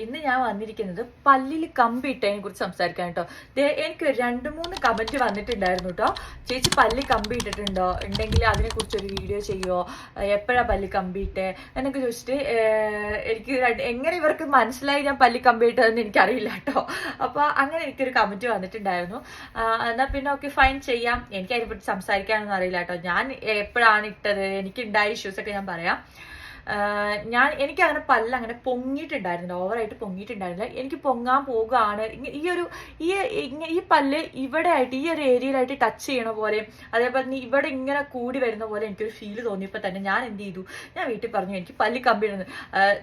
ഇന്ന് ഞാൻ വന്നിരിക്കുന്നത് പല്ലിൽ കമ്പിയിട്ടതിനെ കുറിച്ച് സംസാരിക്കാൻ കേട്ടോ. എനിക്ക് 2-3 കമന്റ് വന്നിട്ടുണ്ടായിരുന്നു കേട്ടോ. ചേച്ചി പല്ലി കമ്പി ഇട്ടിട്ടുണ്ടോ, ഉണ്ടെങ്കിൽ അതിനെ കുറിച്ചൊരു വീഡിയോ ചെയ്യുമോ, എപ്പോഴാ പല്ലി കമ്പിയിട്ടെ എന്നൊക്കെ ചോദിച്ചിട്ട് എനിക്ക് എങ്ങനെ ഇവർക്ക് മനസ്സിലായി ഞാൻ പല്ലി കമ്പിയിട്ടതെന്ന് എനിക്കറിയില്ല കേട്ടോ. അപ്പൊ അങ്ങനെ എനിക്കൊരു കമന്റ് വന്നിട്ടുണ്ടായിരുന്നു. എന്നാ പിന്നെ ഓക്കെ ഫൈൻ ചെയ്യാം, എനിക്ക് അതിനെപ്പറ്റി സംസാരിക്കാനൊന്നും അറിയില്ല കേട്ടോ. ഞാൻ എപ്പോഴാണ് ഇട്ടത്, എനിക്കുണ്ടായ ഇഷ്യൂസ് ഒക്കെ ഞാൻ പറയാം. എനിക്ക് അങ്ങനെ പല്ല് അങ്ങനെ പൊങ്ങിയിട്ടുണ്ടായിരുന്നില്ല, ഓവറായിട്ട് പൊങ്ങിയിട്ടുണ്ടായിരുന്നില്ല. എനിക്ക് പൊങ്ങാൻ പോകുകയാണ് ഈ പല്ല് ഇവിടെ ആയിട്ട് ഈ ഒരു ഏരിയയിലായിട്ട് ടച്ച് ചെയ്യണ പോലെ, അതേപോലെ തന്നെ ഇവിടെ ഇങ്ങനെ കൂടി വരുന്ന പോലെ എനിക്കൊരു ഫീൽ തോന്നിയപ്പോൾ തന്നെ ഞാൻ എന്ത് ചെയ്തു, ഞാൻ വീട്ടിൽ പറഞ്ഞു എനിക്ക് പല്ല് കമ്പിയിടുന്നത്.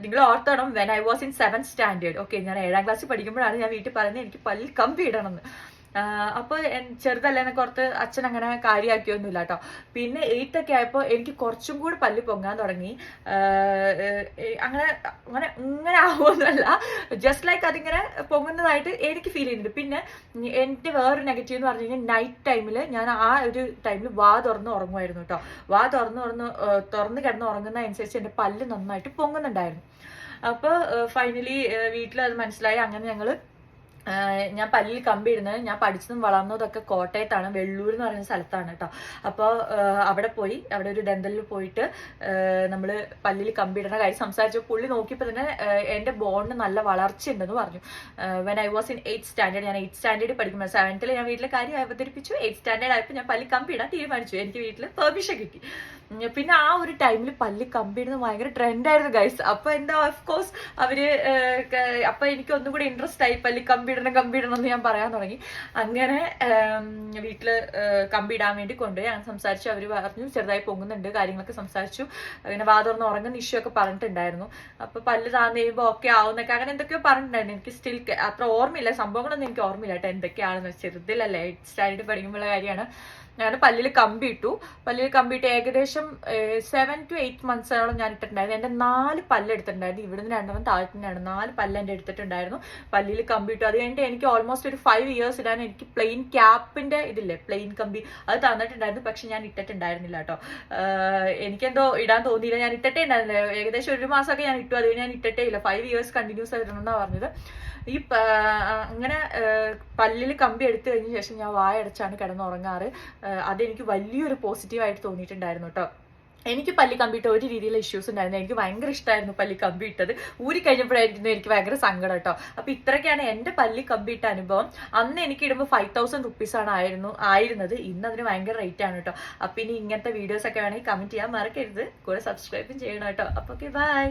നിങ്ങൾ ഓർത്തോണം, when I was in 7th standard, okay, ഞാൻ 7ാം ക്ലാസ്സിൽ പഠിക്കുമ്പോഴാണ് ഞാൻ വീട്ടിൽ പറയുന്നത് എനിക്ക് പല്ല് കമ്പി ഇടണം എന്ന്. അപ്പോൾ ചെറുതല്ലേന്നൊക്കെ ഓർത്ത് അച്ഛൻ അങ്ങനെ കാര്യമാക്കിയൊന്നുമില്ല കേട്ടോ. പിന്നെ 8th ഒക്കെ ആയപ്പോൾ എനിക്ക് കുറച്ചും കൂടി പല്ല് പൊങ്ങാൻ തുടങ്ങി. അങ്ങനെ അങ്ങനെ ഇങ്ങനെ ആവുമൊന്നുമല്ല, ജസ്റ്റ് ലൈക്ക് അതിങ്ങനെ പൊങ്ങുന്നതായിട്ട് എനിക്ക് ഫീൽ ചെയ്യുന്നുണ്ട്. പിന്നെ എൻ്റെ വേറൊരു നെഗറ്റീവ് എന്ന് പറഞ്ഞു കഴിഞ്ഞാൽ നൈറ്റ് ടൈമിൽ ഞാൻ ആ ഒരു ടൈമിൽ വാ തുറന്ന് ഉറങ്ങുമായിരുന്നു കേട്ടോ. വാ തുറന്ന് കിടന്ന് ഉറങ്ങുന്ന അനുസരിച്ച് എൻ്റെ പല്ല് നന്നായിട്ട് പൊങ്ങുന്നുണ്ടായിരുന്നു. അപ്പോൾ ഫൈനലി വീട്ടിൽ അത് മനസ്സിലായി. അങ്ങനെ ഞാൻ പല്ലിൽ കമ്പി ഇടുന്നത്, ഞാൻ പഠിച്ചതും വളർന്നതൊക്കെ കോട്ടയത്താണ്, വെള്ളൂർ എന്ന് പറയുന്ന സ്ഥലത്താണ് കേട്ടോ. അപ്പോൾ അവിടെ ഒരു ഡെന്തലിൽ പോയിട്ട് നമ്മൾ പല്ലിൽ കമ്പി ഇടുന്ന കാര്യം സംസാരിച്ചു. പുള്ളി നോക്കിയപ്പോൾ തന്നെ എൻ്റെ ബോണിന് നല്ല വളർച്ച ഉണ്ടെന്ന് പറഞ്ഞു. When I was in 8th standard, ഞാൻ 8th സ്റ്റാൻഡേർഡിൽ പഠിക്കുമ്പോൾ 7th ഞാൻ വീട്ടിലെ കാര്യം അവതരിപ്പിച്ചു. 8th സ്റ്റാൻഡേർഡ് ആയപ്പോൾ ഞാൻ പല്ലിൽ കമ്പി ഇടാൻ തീരുമാനിച്ചു. എനിക്ക് വീട്ടിൽ പെർമിഷൻ കിട്ടി. പിന്നെ ആ ഒരു ടൈമിൽ പല്ല് കമ്പി ഇടുന്നത് ഭയങ്കര ട്രെൻഡായിരുന്നു ഗൈസ്. അപ്പൊ എന്താ ഓഫ്കോഴ്സ് അപ്പൊ എനിക്ക് ഒന്നും കൂടി ഇൻട്രസ്റ്റ് ആയി പല്ല് കമ്പി ഇടണം എന്ന് ഞാൻ പറയാൻ തുടങ്ങി. അങ്ങനെ വീട്ടില് കമ്പി ഇടാൻ വേണ്ടി കൊണ്ടുപോയി. അങ്ങനെ സംസാരിച്ചു. അവര് പറഞ്ഞു ചെറുതായി പൊങ്ങുന്നുണ്ട്, കാര്യങ്ങളൊക്കെ സംസാരിച്ചു. അങ്ങനെ വാതുറന്ന് ഉറങ്ങുന്ന ഇഷ്യൂ ഒക്കെ പറഞ്ഞിട്ടുണ്ടായിരുന്നു. അപ്പൊ പല്ല് താന്ന് കഴിയുമ്പോൾ ഓക്കെ ആവുന്നൊക്കെ അങ്ങനെ എന്തൊക്കെയോ പറഞ്ഞിട്ടുണ്ടായിരുന്നു. എനിക്ക് സ്റ്റിൽ അത്ര ഓർമ്മയില്ല, സംഭവങ്ങളൊന്നും എനിക്ക് ഓർമ്മയില്ല കേട്ടോ എന്തൊക്കെയാണെന്ന്. ചെറുതിലല്ലേ, 8th സ്റ്റാൻഡേർഡ് പഠിക്കുമ്പോഴുള്ള കാര്യമാണ്. ഞാൻ പല്ലിൽ കമ്പി ഇട്ടു. ഏകദേശം 7 to 8 months ഞാൻ ഇട്ടിട്ടുണ്ടായിരുന്നു. എൻ്റെ 4 പല്ല് എടുത്തിട്ടുണ്ടായിരുന്നു. ഇവിടുന്ന് 2 താഴ്ത്തിനാണ് 4 പല്ല് എൻ്റെ എടുത്തിട്ടുണ്ടായിരുന്നു. പല്ലിൽ കമ്പി ഇട്ടു. അത് കഴിഞ്ഞിട്ട് എനിക്ക് ഓൾമോസ്റ്റ് ഒരു 5 years ഇടാൻ എനിക്ക് പ്ലെയിൻ ക്യാപ്പിന്റെ ഇതില്ലേ, പ്ലെയിൻ കമ്പി, അത് തന്നിട്ടുണ്ടായിരുന്നു. പക്ഷെ ഞാൻ ഇട്ടിട്ടുണ്ടായിരുന്നില്ല കേട്ടോ. എനിക്കെന്തോ ഇടാൻ തോന്നിയില്ല, ഞാൻ ഇട്ടിട്ടേ ഉണ്ടായിരുന്നില്ല. ഏകദേശം 1 മാസമൊക്കെ ഞാൻ ഇട്ടു. അത് ഞാൻ ഇട്ടിട്ടേ ഇല്ല. 5 years കണ്ടിന്യൂസ് ആയിട്ടാണ് പറഞ്ഞത്. അങ്ങനെ പല്ലിൽ കമ്പി എടുത്തു കഴിഞ്ഞ ശേഷം ഞാൻ വായടച്ചാണ് കിടന്നുറങ്ങാറ്. അതെനിക്ക് വലിയൊരു പോസിറ്റീവായിട്ട് തോന്നിയിട്ടുണ്ടായിരുന്നു കേട്ടോ. എനിക്ക് പല്ലി കമ്പിയിട്ട് ഒരു രീതിയിലുള്ള ഇഷ്യൂസ് ഉണ്ടായിരുന്നു. എനിക്ക് ഭയങ്കര ഇഷ്ടമായിരുന്നു പല്ലി കമ്പി ഇട്ടത്. ഊരി കഴിഞ്ഞപ്പോഴായിരുന്നു എനിക്ക് ഭയങ്കര സങ്കടം കേട്ടോ. അപ്പൊ ഇത്രയൊക്കെയാണ് എന്റെ പല്ലി കമ്പിയിട്ട അനുഭവം. അന്ന് എനിക്ക് ഇടുമ്പോൾ 5,000 rupees ആയിരുന്നത്. ഇന്ന് അതിന് ഭയങ്കര റേറ്റ് ആണ് കേട്ടോ. അപ്പൊ ഇനി ഇങ്ങനത്തെ വീഡിയോസ് ഒക്കെ വേണമെങ്കിൽ കമന്റ് ചെയ്യാൻ മറക്കരുത്. കൂടെ സബ്സ്ക്രൈബും ചെയ്യണം കേട്ടോ. അപ്പൊ ഓക്കെ, ബൈ.